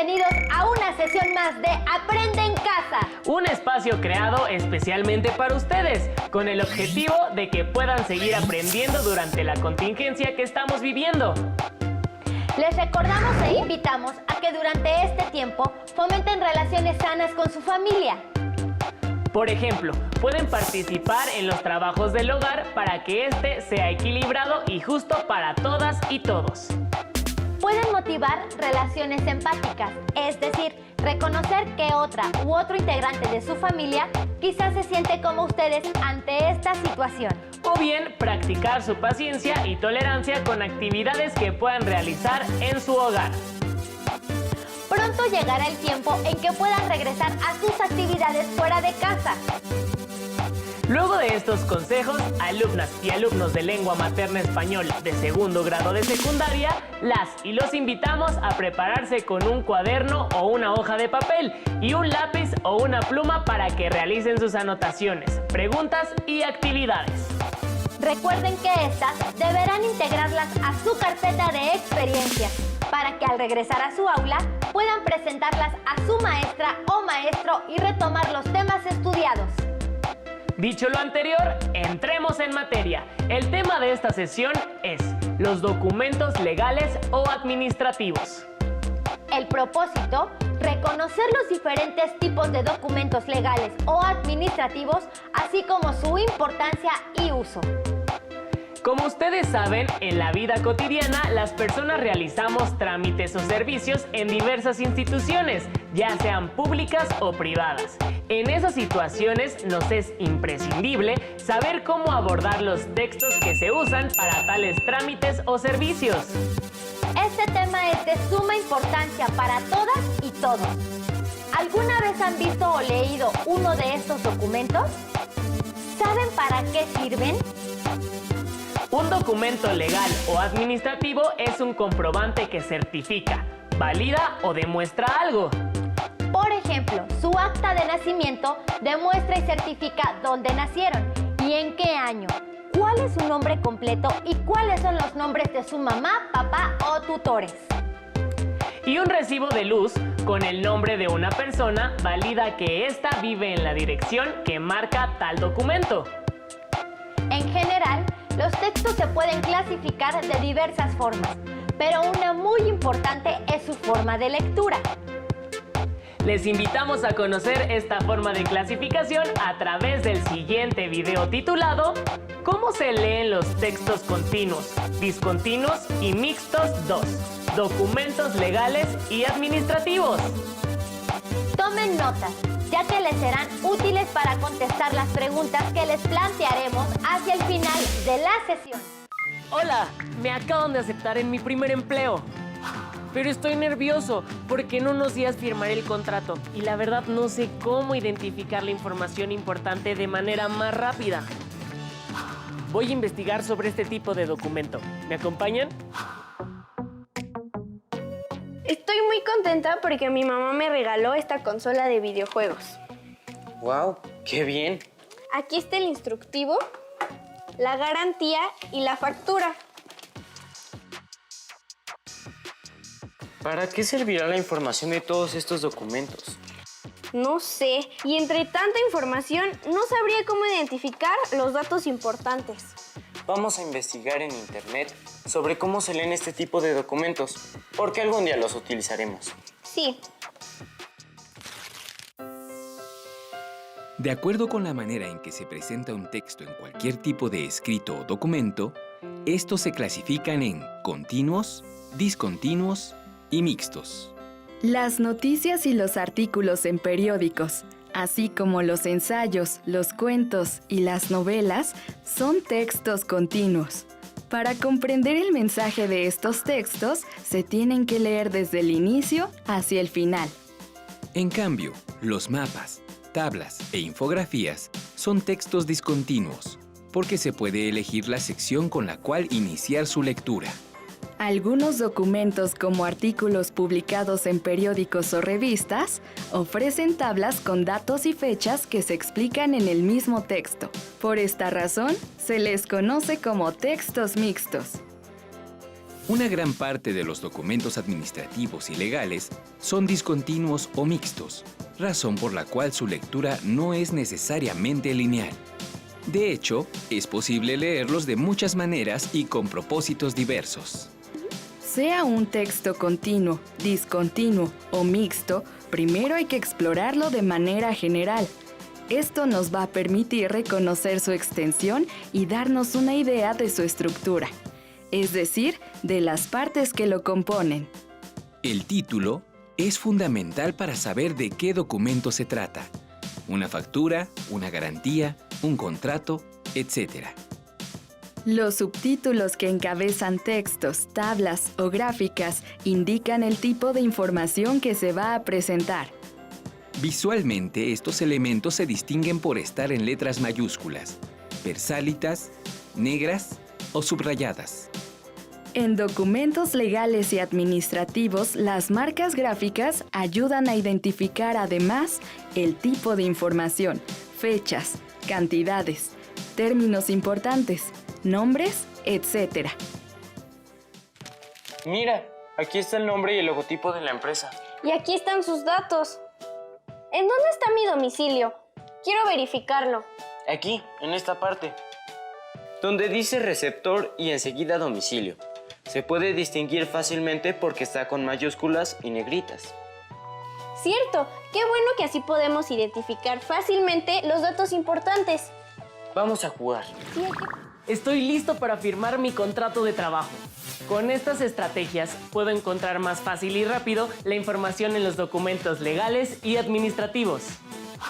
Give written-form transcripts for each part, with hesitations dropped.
bienvenidos a una sesión más de Aprende en Casa. Un espacio creado especialmente para ustedes, con el objetivo de que puedan seguir aprendiendo durante la contingencia que estamos viviendo. Les recordamos e invitamos a que durante este tiempo fomenten relaciones sanas con su familia. Por ejemplo, pueden participar en los trabajos del hogar para que este sea equilibrado y justo para todas y todos. Pueden motivar relaciones empáticas, es decir, reconocer que otra u otro integrante de su familia quizás se siente como ustedes ante esta situación. O bien, practicar su paciencia y tolerancia con actividades que puedan realizar en su hogar. Pronto llegará el tiempo en que puedan regresar a sus actividades fuera de casa. Luego de estos consejos, alumnas y alumnos de lengua materna español de segundo grado de secundaria, las y los invitamos a prepararse con un cuaderno o una hoja de papel y un lápiz o una pluma para que realicen sus anotaciones, preguntas y actividades. Recuerden que estas deberán integrarlas a su carpeta de experiencias para que al regresar a su aula puedan presentarlas a su maestra o maestro y retomar los temas estudiados. Dicho lo anterior, entremos en materia. El tema de esta sesión es los documentos legales o administrativos. El propósito, reconocer los diferentes tipos de documentos legales o administrativos, así como su importancia y uso. Como ustedes saben, en la vida cotidiana las personas realizamos trámites o servicios en diversas instituciones, ya sean públicas o privadas. En esas situaciones nos es imprescindible saber cómo abordar los textos que se usan para tales trámites o servicios. Este tema es de suma importancia para todas y todos. ¿Alguna vez han visto o leído uno de estos documentos? ¿Saben para qué sirven? Un documento legal o administrativo es un comprobante que certifica, valida o demuestra algo. Por ejemplo, su acta de nacimiento demuestra y certifica dónde nacieron y en qué año, cuál es su nombre completo y cuáles son los nombres de su mamá, papá o tutores. Y un recibo de luz con el nombre de una persona valida que ésta vive en la dirección que marca tal documento. En general, los textos se pueden clasificar de diversas formas, pero una muy importante es su forma de lectura. Les invitamos a conocer esta forma de clasificación a través del siguiente video titulado ¿Cómo se leen los textos continuos, discontinuos y mixtos 2? Documentos legales y administrativos. Tomen notas, ya que les serán útiles para contestar las preguntas que les plantearemos hacia el final de la sesión. Hola, me acaban de aceptar en mi primer empleo. Pero estoy nervioso porque en unos días firmaré el contrato y la verdad no sé cómo identificar la información importante de manera más rápida. Voy a investigar sobre este tipo de documento. ¿Me acompañan? Estoy muy contenta porque mi mamá me regaló esta consola de videojuegos. ¡Wow! ¡Qué bien! Aquí está el instructivo, la garantía y la factura. ¿Para qué servirá la información de todos estos documentos? No sé, y entre tanta información no sabría cómo identificar los datos importantes. Vamos a investigar en internet sobre cómo se leen este tipo de documentos, porque algún día los utilizaremos. Sí. De acuerdo con la manera en que se presenta un texto en cualquier tipo de escrito o documento, estos se clasifican en continuos, discontinuos y mixtos. Las noticias y los artículos en periódicos, así como los ensayos, los cuentos y las novelas, son textos continuos. Para comprender el mensaje de estos textos, se tienen que leer desde el inicio hacia el final. En cambio, los mapas, tablas e infografías son textos discontinuos, porque se puede elegir la sección con la cual iniciar su lectura. Algunos documentos, como artículos publicados en periódicos o revistas, ofrecen tablas con datos y fechas que se explican en el mismo texto. Por esta razón, se les conoce como textos mixtos. Una gran parte de los documentos administrativos y legales son discontinuos o mixtos, razón por la cual su lectura no es necesariamente lineal. De hecho, es posible leerlos de muchas maneras y con propósitos diversos. Sea un texto continuo, discontinuo o mixto, primero hay que explorarlo de manera general. Esto nos va a permitir reconocer su extensión y darnos una idea de su estructura, es decir, de las partes que lo componen. El título es fundamental para saber de qué documento se trata. Una factura, una garantía, un contrato, etc. Los subtítulos que encabezan textos, tablas o gráficas indican el tipo de información que se va a presentar. Visualmente, estos elementos se distinguen por estar en letras mayúsculas, versálitas, negras o subrayadas. En documentos legales y administrativos, las marcas gráficas ayudan a identificar además el tipo de información, fechas, cantidades, términos importantes, nombres, etc. Mira, aquí está el nombre y el logotipo de la empresa. Y aquí están sus datos. ¿En dónde está mi domicilio? Quiero verificarlo. Aquí, en esta parte, donde dice receptor y enseguida domicilio. Se puede distinguir fácilmente porque está con mayúsculas y negritas. Cierto, qué bueno que así podemos identificar fácilmente los datos importantes. Vamos a jugar. Sí, Estoy listo para firmar mi contrato de trabajo. Con estas estrategias puedo encontrar más fácil y rápido la información en los documentos legales y administrativos.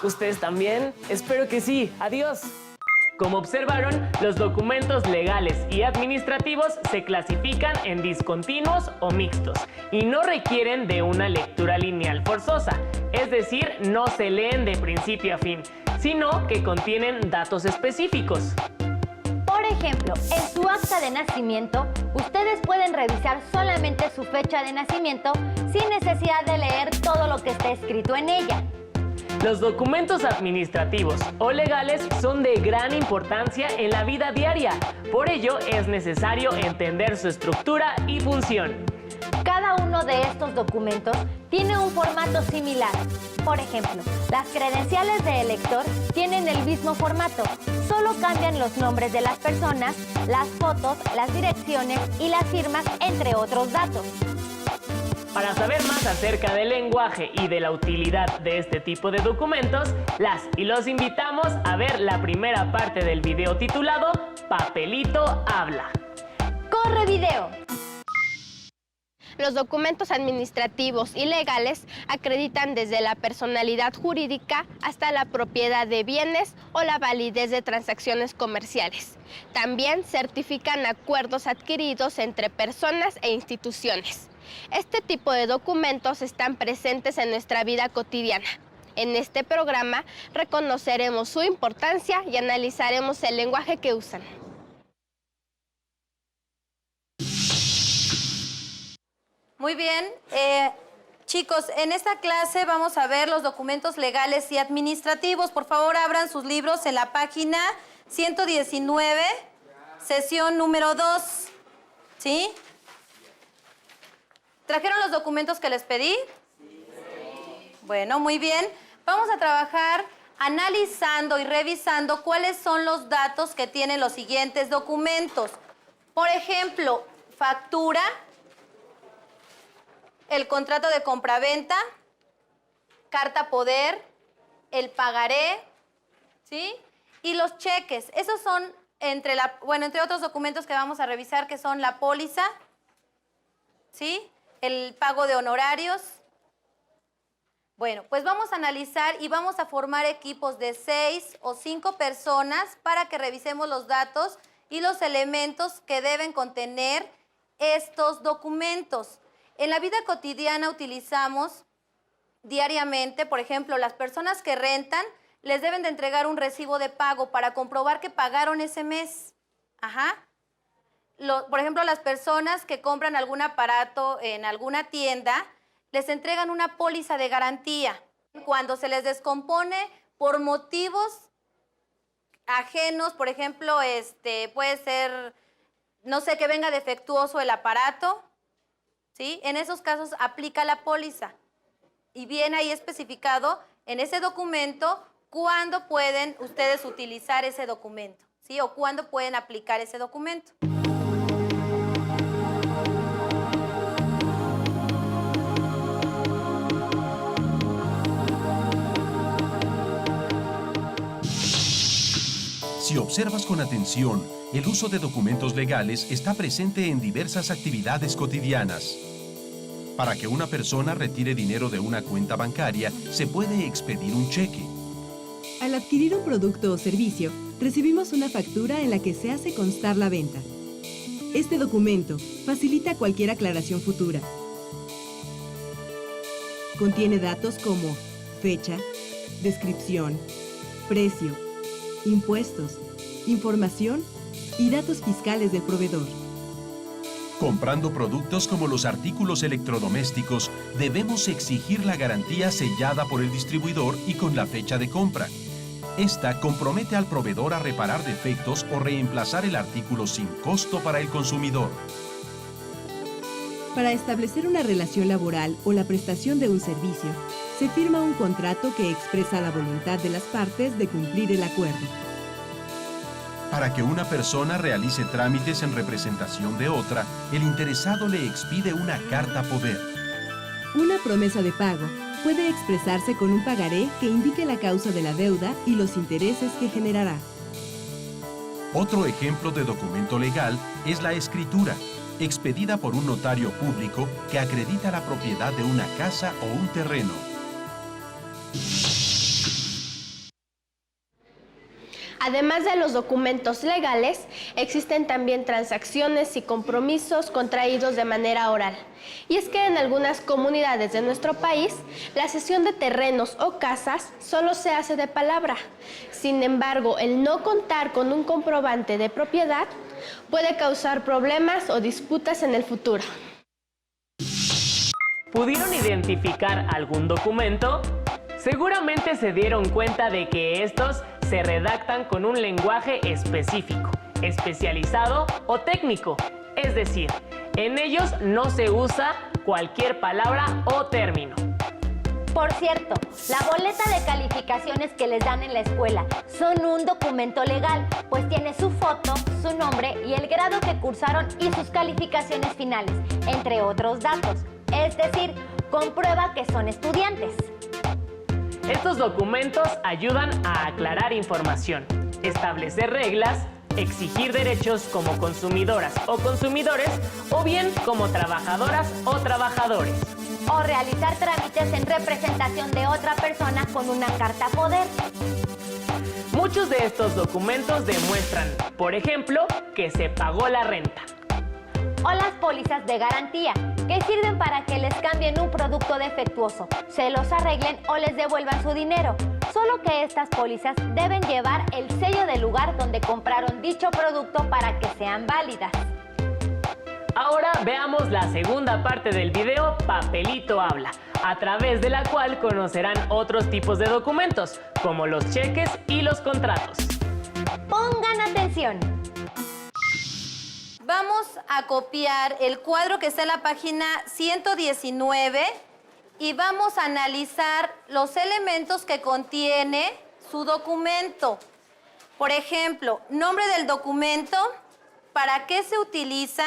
¿Ustedes también? Espero que sí. Adiós. Como observaron, los documentos legales y administrativos se clasifican en discontinuos o mixtos y no requieren de una lectura lineal forzosa, es decir, no se leen de principio a fin, sino que contienen datos específicos. Por ejemplo, en su acta de nacimiento, ustedes pueden revisar solamente su fecha de nacimiento sin necesidad de leer todo lo que está escrito en ella. Los documentos administrativos o legales son de gran importancia en la vida diaria. Por ello, es necesario entender su estructura y función. Cada uno de estos documentos tiene un formato similar. Por ejemplo, las credenciales de elector tienen el mismo formato, solo cambian los nombres de las personas, las fotos, las direcciones y las firmas, entre otros datos. Para saber más acerca del lenguaje y de la utilidad de este tipo de documentos, las y los invitamos a ver la primera parte del video titulado Papelito habla. ¡Corre video! Los documentos administrativos y legales acreditan desde la personalidad jurídica hasta la propiedad de bienes o la validez de transacciones comerciales. También certifican acuerdos adquiridos entre personas e instituciones. Este tipo de documentos están presentes en nuestra vida cotidiana. En este programa reconoceremos su importancia y analizaremos el lenguaje que usan. Muy bien, chicos, en esta clase vamos a ver los documentos legales y administrativos. Por favor, abran sus libros en la página 119, sesión número 2, ¿sí? ¿Trajeron los documentos que les pedí? Sí. Bueno, muy bien. Vamos a trabajar analizando y revisando cuáles son los datos que tienen los siguientes documentos. Por ejemplo, factura, el contrato de compraventa, carta poder, el pagaré, ¿sí? Y los cheques. Esos son entre otros documentos que vamos a revisar, que son la póliza, ¿sí? El pago de honorarios. Bueno, pues vamos a analizar y vamos a formar equipos de 6 o 5 personas para que revisemos los datos y los elementos que deben contener estos documentos. En la vida cotidiana utilizamos diariamente, por ejemplo, las personas que rentan les deben de entregar un recibo de pago para comprobar que pagaron ese mes. Ajá. Por ejemplo, las personas que compran algún aparato en alguna tienda, les entregan una póliza de garantía. Cuando se les descompone por motivos ajenos, por ejemplo, puede ser no sé, que venga defectuoso el aparato, ¿sí? En esos casos aplica la póliza y viene ahí especificado en ese documento cuándo pueden ustedes utilizar ese documento, ¿sí? O cuándo pueden aplicar ese documento. Si observas con atención, el uso de documentos legales está presente en diversas actividades cotidianas. Para que una persona retire dinero de una cuenta bancaria, se puede expedir un cheque. Al adquirir un producto o servicio, recibimos una factura en la que se hace constar la venta. Este documento facilita cualquier aclaración futura. Contiene datos como fecha, descripción, precio, impuestos, información y datos fiscales del proveedor. Comprando productos como los artículos electrodomésticos, debemos exigir la garantía sellada por el distribuidor y con la fecha de compra. Esta compromete al proveedor a reparar defectos o reemplazar el artículo sin costo para el consumidor. Para establecer una relación laboral o la prestación de un servicio, se firma un contrato que expresa la voluntad de las partes de cumplir el acuerdo. Para que una persona realice trámites en representación de otra, el interesado le expide una carta poder. Una promesa de pago puede expresarse con un pagaré que indique la causa de la deuda y los intereses que generará. Otro ejemplo de documento legal es la escritura, expedida por un notario público que acredita la propiedad de una casa o un terreno. Además de los documentos legales, existen también transacciones y compromisos contraídos de manera oral. Y es que en algunas comunidades de nuestro país, la cesión de terrenos o casas solo se hace de palabra. Sin embargo, el no contar con un comprobante de propiedad puede causar problemas o disputas en el futuro. ¿Pudieron identificar algún documento? Seguramente se dieron cuenta de que estos se redactan con un lenguaje específico, especializado o técnico. Es decir, en ellos no se usa cualquier palabra o término. Por cierto, la boleta de calificaciones que les dan en la escuela son un documento legal, pues tiene su foto, su nombre y el grado que cursaron y sus calificaciones finales, entre otros datos. Es decir, comprueba que son estudiantes. Estos documentos ayudan a aclarar información, establecer reglas, exigir derechos como consumidoras o consumidores, o bien como trabajadoras o trabajadores. O realizar trámites en representación de otra persona con una carta poder. Muchos de estos documentos demuestran, por ejemplo, que se pagó la renta. O las pólizas de garantía, que sirven para que les cambien un producto defectuoso, se los arreglen o les devuelvan su dinero. Solo que estas pólizas deben llevar el sello del lugar donde compraron dicho producto para que sean válidas. Ahora veamos la segunda parte del video Papelito Habla, a través de la cual conocerán otros tipos de documentos, como los cheques y los contratos. Pongan atención. Vamos a copiar el cuadro que está en la página 119 y vamos a analizar los elementos que contiene su documento. Por ejemplo, nombre del documento, para qué se utiliza,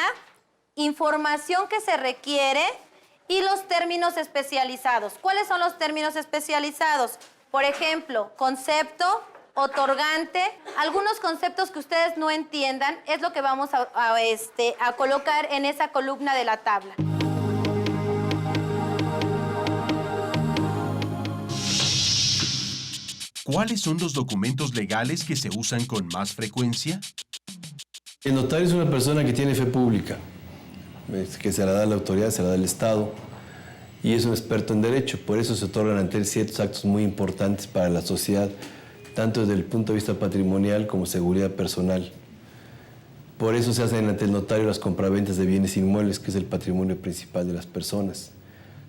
información que se requiere y los términos especializados. ¿Cuáles son los términos especializados? Por ejemplo, concepto, otorgante. Algunos conceptos que ustedes no entiendan es lo que vamos a colocar en esa columna de la tabla. ¿Cuáles son los documentos legales que se usan con más frecuencia? El notario es una persona que tiene fe pública, que se la da la autoridad, se la da el Estado, y es un experto en derecho. Por eso se otorgan ante él ciertos actos muy importantes para la sociedad, tanto desde el punto de vista patrimonial como seguridad personal. Por eso se hacen ante el notario las compraventas de bienes inmuebles, que es el patrimonio principal de las personas.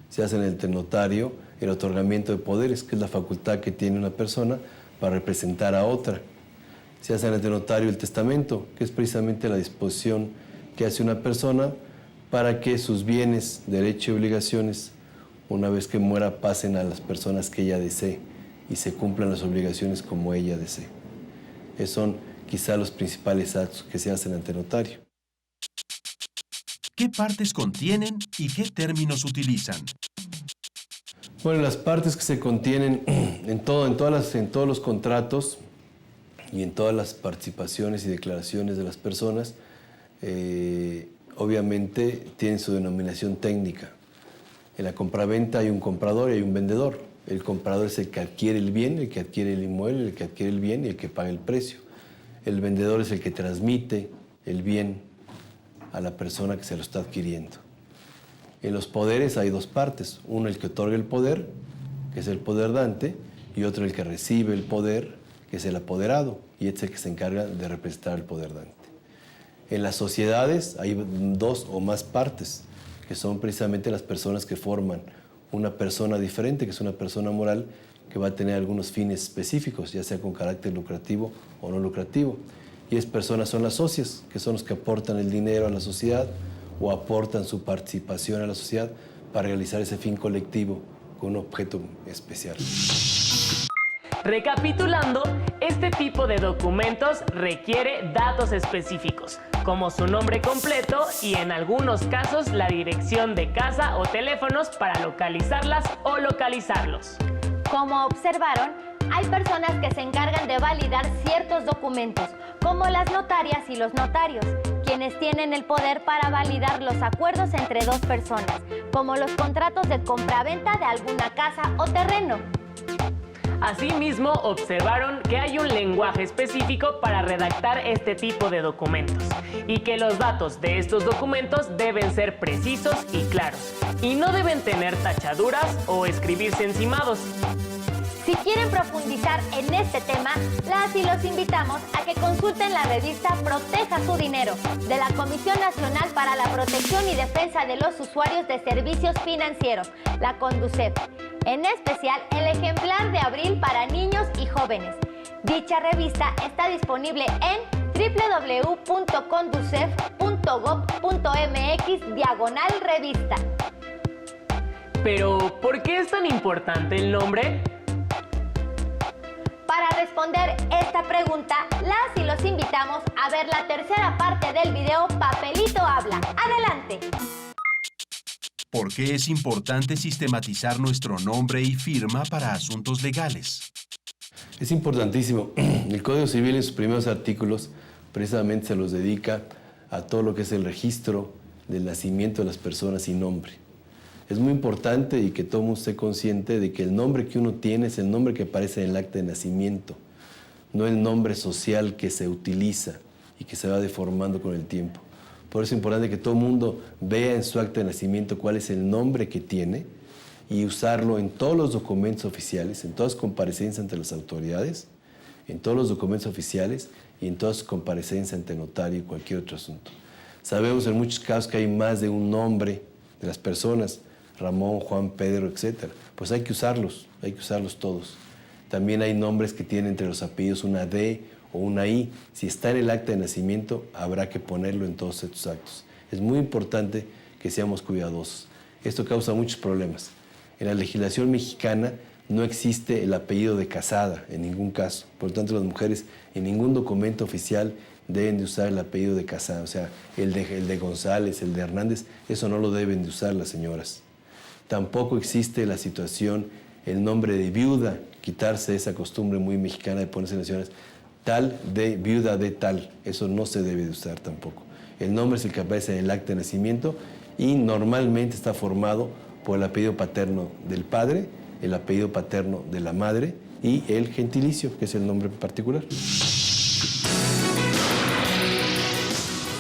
Se hace ante el notario el otorgamiento de poderes, que es la facultad que tiene una persona para representar a otra. Se hace ante el notario el testamento, que es precisamente la disposición que hace una persona para que sus bienes, derechos y obligaciones, una vez que muera, pasen a las personas que ella desee y se cumplan las obligaciones como ella desee. Esos son quizá los principales actos que se hacen ante notario. ¿Qué partes contienen y qué términos utilizan? Bueno, las partes que se contienen en todos los contratos y en todas las participaciones y declaraciones de las personas, obviamente tienen su denominación técnica. En la compraventa hay un comprador y hay un vendedor. El comprador es el que adquiere el bien, el que adquiere el inmueble, el que adquiere el bien y el que paga el precio. El vendedor es el que transmite el bien a la persona que se lo está adquiriendo. En los poderes hay dos partes. Uno, el que otorga el poder, que es el poder dante, y otro, el que recibe el poder, que es el apoderado, y este es el que se encarga de representar al poder dante. En las sociedades hay dos o más partes, que son precisamente las personas que forman una persona diferente, que es una persona moral, que va a tener algunos fines específicos, ya sea con carácter lucrativo o no lucrativo. Y esas personas son las socias, que son los que aportan el dinero a la sociedad o aportan su participación a la sociedad para realizar ese fin colectivo con un objeto especial. Recapitulando, este tipo de documentos requiere datos específicos, como su nombre completo y en algunos casos la dirección de casa o teléfonos para localizarlas o localizarlos. Como observaron, hay personas que se encargan de validar ciertos documentos, como las notarias y los notarios, quienes tienen el poder para validar los acuerdos entre dos personas, como los contratos de compraventa de alguna casa o terreno. Asimismo, observaron que hay un lenguaje específico para redactar este tipo de documentos y que los datos de estos documentos deben ser precisos y claros y no deben tener tachaduras o escribirse encimados. Si quieren profundizar en este tema, las y los invitamos a que consulten la revista Proteja su Dinero, de la Comisión Nacional para la Protección y Defensa de los Usuarios de Servicios Financieros, la CONDUCEF. En especial, el ejemplar de abril para niños y jóvenes. Dicha revista está disponible en www.conducef.gov.mx/revista. Pero, ¿por qué es tan importante el nombre? Para responder esta pregunta, las y los invitamos a ver la tercera parte del video Papelito Habla. ¡Adelante! ¿Por qué es importante sistematizar nuestro nombre y firma para asuntos legales? Es importantísimo. El Código Civil en sus primeros artículos precisamente se los dedica a todo lo que es el registro del nacimiento de las personas y nombre. Es muy importante y que todo mundo esté consciente de que el nombre que uno tiene es el nombre que aparece en el acta de nacimiento, no el nombre social que se utiliza y que se va deformando con el tiempo. Por eso es importante que todo el mundo vea en su acta de nacimiento cuál es el nombre que tiene y usarlo en todos los documentos oficiales, en todas las comparecencias ante las autoridades, en todos los documentos oficiales y en todas sus comparecencias ante notario y cualquier otro asunto. Sabemos en muchos casos que hay más de un nombre de las personas, Ramón, Juan, Pedro, etc. Pues hay que usarlos todos. También hay nombres que tienen entre los apellidos una D o una I. Si está en el acta de nacimiento, habrá que ponerlo en todos estos actos. Es muy importante que seamos cuidadosos. Esto causa muchos problemas. En la legislación mexicana no existe el apellido de casada en ningún caso. Por lo tanto, las mujeres en ningún documento oficial deben de usar el apellido de casada. O sea, el de González, el de Hernández, eso no lo deben de usar las señoras. Tampoco existe la situación, el nombre de viuda, quitarse esa costumbre muy mexicana de ponerse en las señoras, tal de viuda de tal. Eso no se debe de usar tampoco. El nombre es el que aparece en el acta de nacimiento y normalmente está formado por el apellido paterno del padre, el apellido paterno de la madre y el gentilicio, que es el nombre particular.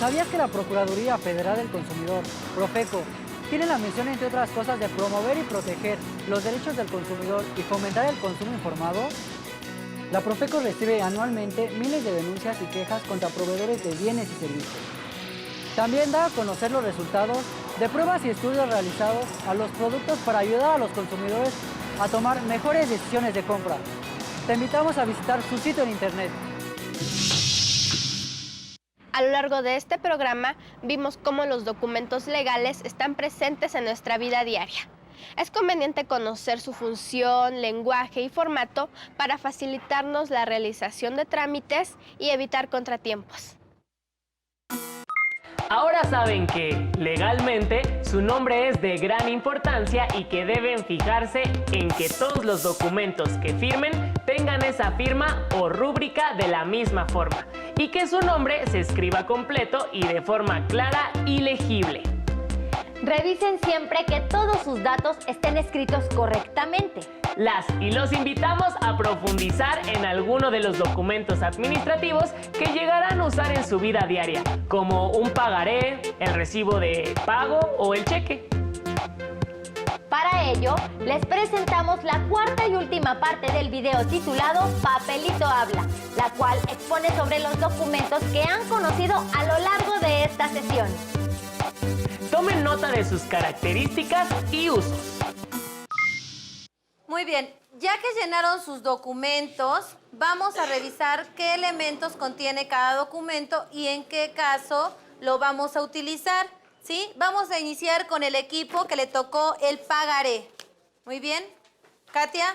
¿Sabías que la Procuraduría Federal del Consumidor, Profeco, tiene la misión, entre otras cosas, de promover y proteger los derechos del consumidor y fomentar el consumo informado? La Profeco recibe anualmente miles de denuncias y quejas contra proveedores de bienes y servicios. También da a conocer los resultados de pruebas y estudios realizados a los productos para ayudar a los consumidores a tomar mejores decisiones de compra. Te invitamos a visitar su sitio en internet. A lo largo de este programa vimos cómo los documentos legales están presentes en nuestra vida diaria. Es conveniente conocer su función, lenguaje y formato para facilitarnos la realización de trámites y evitar contratiempos. Ahora saben que, legalmente, su nombre es de gran importancia y que deben fijarse en que todos los documentos que firmen tengan esa firma o rúbrica de la misma forma y que su nombre se escriba completo y de forma clara y legible. Revisen siempre que todos sus datos estén escritos correctamente. Las y los invitamos a profundizar en alguno de los documentos administrativos que llegarán a usar en su vida diaria, como un pagaré, el recibo de pago o el cheque. Para ello, les presentamos la cuarta y última parte del video titulado Papelito Habla, la cual expone sobre los documentos que han conocido a lo largo de esta sesión. Tomen nota de sus características y usos. Muy bien, ya que llenaron sus documentos, vamos a revisar qué elementos contiene cada documento y en qué caso lo vamos a utilizar, ¿sí? Vamos a iniciar con el equipo que le tocó el pagaré. Muy bien. Katia.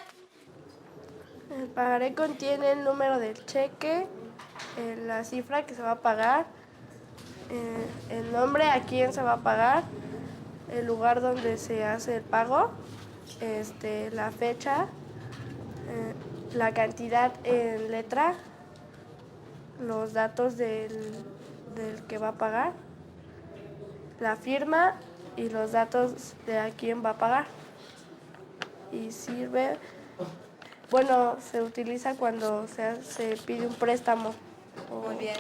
El pagaré contiene el número del cheque, la cifra que se va a pagar, el nombre a quién se va a pagar, el lugar donde se hace el pago, la fecha, la cantidad en letra, los datos del que va a pagar, la firma y los datos de a quién va a pagar. Y sirve, bueno, se utiliza cuando se pide un préstamo. Muy bien.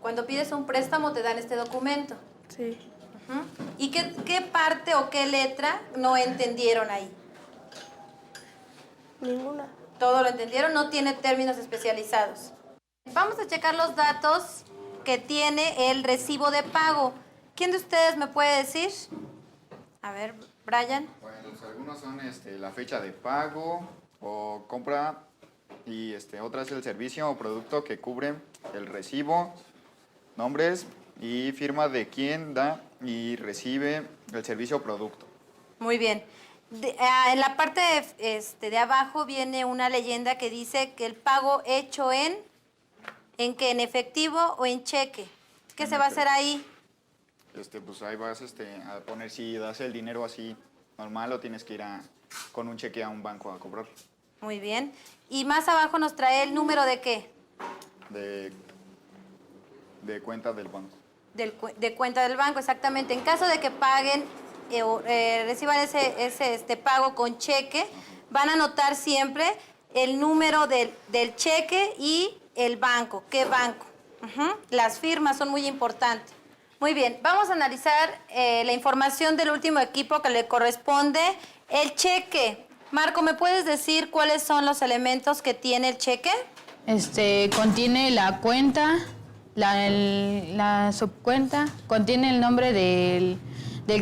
Cuando pides un préstamo te dan este documento. Sí. ¿Y qué parte o qué letra no entendieron ahí? Ninguna. Todo lo entendieron, no tiene términos especializados. Vamos a checar los datos que tiene el recibo de pago. ¿Quién de ustedes me puede decir? A ver, Brian. Bueno, algunos son la fecha de pago o compra y otra es el servicio o producto que cubre el recibo, nombres y firma de quien da y recibe el servicio o producto. Muy bien. En la parte de abajo viene una leyenda que dice que el pago hecho ¿en qué? ¿En efectivo o en cheque? ¿Qué se va a hacer ahí? Pues ahí vas a poner si das el dinero así normal o tienes que ir con un cheque a un banco a cobrar. Muy bien. Y más abajo nos trae el número de ¿qué? De cuenta del banco. De cuenta del banco, exactamente. En caso de que paguen reciban ese pago con cheque, van a anotar siempre el número del cheque y el banco. ¿Qué banco? Las firmas son muy importantes. Muy bien, vamos a analizar la información del último equipo que le corresponde el cheque. Marco, ¿me puedes decir cuáles son los elementos que tiene el cheque? Contiene la cuenta, la subcuenta, contiene el nombre del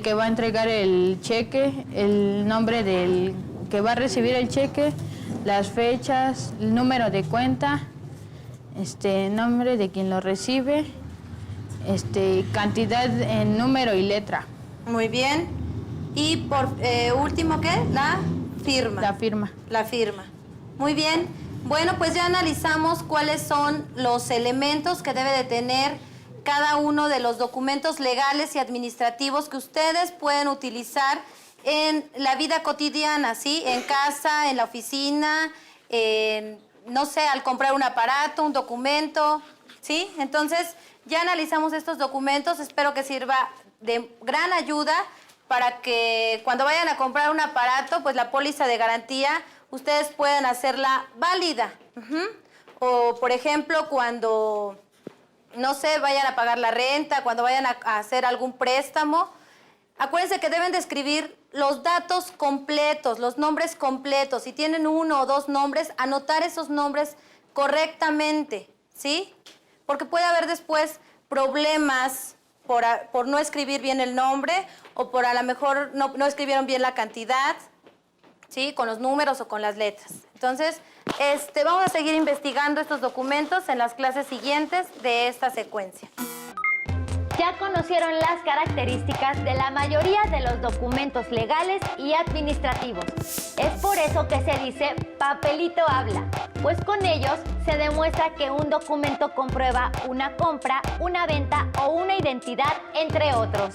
que va a entregar el cheque, el nombre del que va a recibir el cheque, las fechas, el número de cuenta, nombre de quien lo recibe, cantidad en número y letra. Muy bien. Y por último, ¿qué? La firma. La firma. La firma. Muy bien. Bueno, pues ya analizamos cuáles son los elementos que debe de tener cada uno de los documentos legales y administrativos que ustedes pueden utilizar en la vida cotidiana, ¿sí? En casa, en la oficina, no sé, al comprar un aparato, un documento, ¿sí? Entonces, ya analizamos estos documentos, espero que sirva de gran ayuda para que cuando vayan a comprar un aparato, pues la póliza de garantía, ustedes puedan hacerla válida. O, por ejemplo, cuando, no sé, vayan a pagar la renta, cuando vayan a hacer algún préstamo, acuérdense que deben de escribir los datos completos, los nombres completos. Si tienen uno o dos nombres, anotar esos nombres correctamente, ¿sí? Porque puede haber después problemas por no escribir bien el nombre o por a lo mejor no escribieron bien la cantidad, ¿sí? Con los números o con las letras. Entonces, vamos a seguir investigando estos documentos en las clases siguientes de esta secuencia. ya conocieron las características de la mayoría de los documentos legales y administrativos. Es por eso que se dice papelito habla, pues con ellos se demuestra que un documento comprueba una compra, una venta o una identidad, entre otros.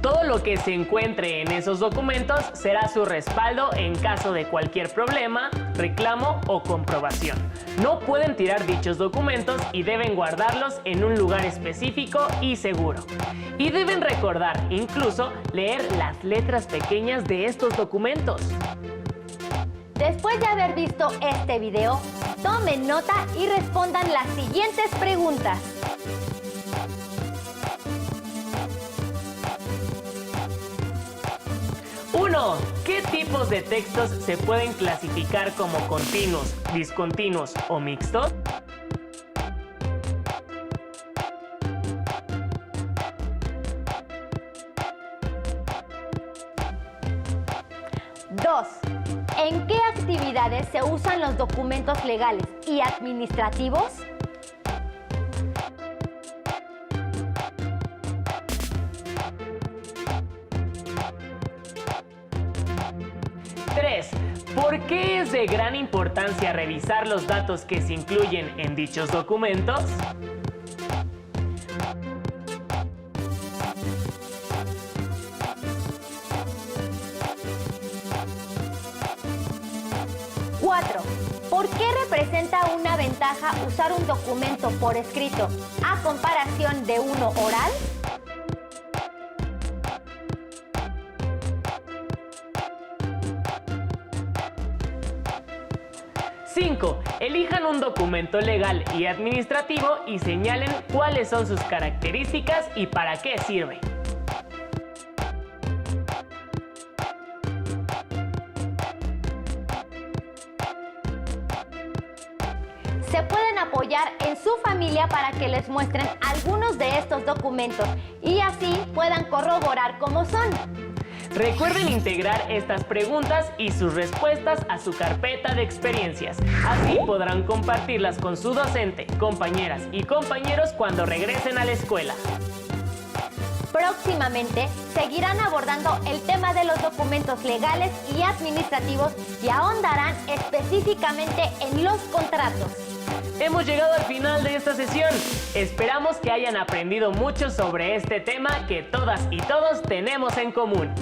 Todo lo que se encuentre en esos documentos será su respaldo en caso de cualquier problema, reclamo o comprobación. No pueden tirar dichos documentos y deben guardarlos en un lugar específico y seguro. Y deben recordar, incluso, leer las letras pequeñas de estos documentos. Después de haber visto este video, tomen nota y respondan las siguientes preguntas. 1. ¿Qué tipos de textos se pueden clasificar como continuos, discontinuos o mixtos? 2. ¿En qué actividades se usan los documentos legales y administrativos? 3. ¿Por qué es de gran importancia revisar los datos que se incluyen en dichos documentos? 4. ¿Por qué representa una ventaja usar un documento por escrito a comparación de uno oral? 5. Elijan un documento legal y administrativo y señalen cuáles son sus características y para qué sirve. Se pueden apoyar en su familia para que les muestren algunos de estos documentos y así puedan corroborar cómo son. Recuerden integrar estas preguntas y sus respuestas a su carpeta de experiencias. Así podrán compartirlas con su docente, compañeras y compañeros cuando regresen a la escuela. Próximamente seguirán abordando el tema de los documentos legales y administrativos y ahondarán específicamente en los contratos. Hemos llegado al final de esta sesión. Esperamos que hayan aprendido mucho sobre este tema que todas y todos tenemos en común.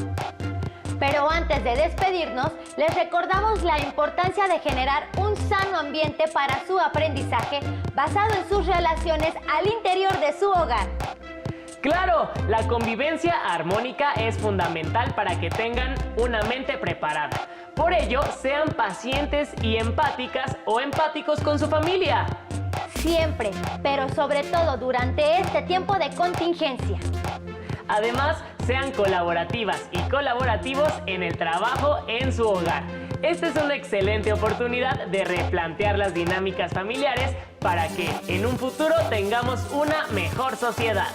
Pero antes de despedirnos, les recordamos la importancia de generar un sano ambiente para su aprendizaje basado en sus relaciones al interior de su hogar. ¡Claro! La convivencia armónica es fundamental para que tengan una mente preparada. Por ello, sean pacientes y empáticas o empáticos con su familia. Siempre, pero sobre todo durante este tiempo de contingencia. Además, sean colaborativas y colaborativos en el trabajo en su hogar. Esta es una excelente oportunidad de replantear las dinámicas familiares para que en un futuro tengamos una mejor sociedad.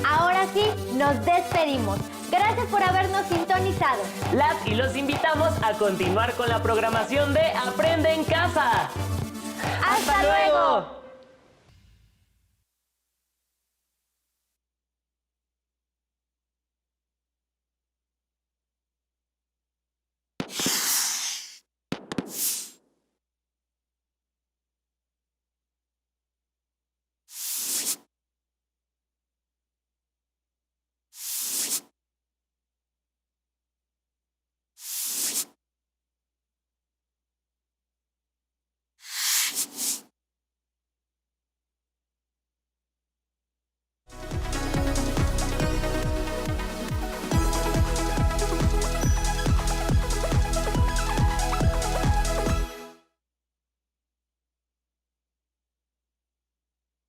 Ahora sí, nos despedimos. Gracias por habernos sintonizado. Las y los invitamos a continuar con la programación de Aprende en Casa. ¡Hasta luego!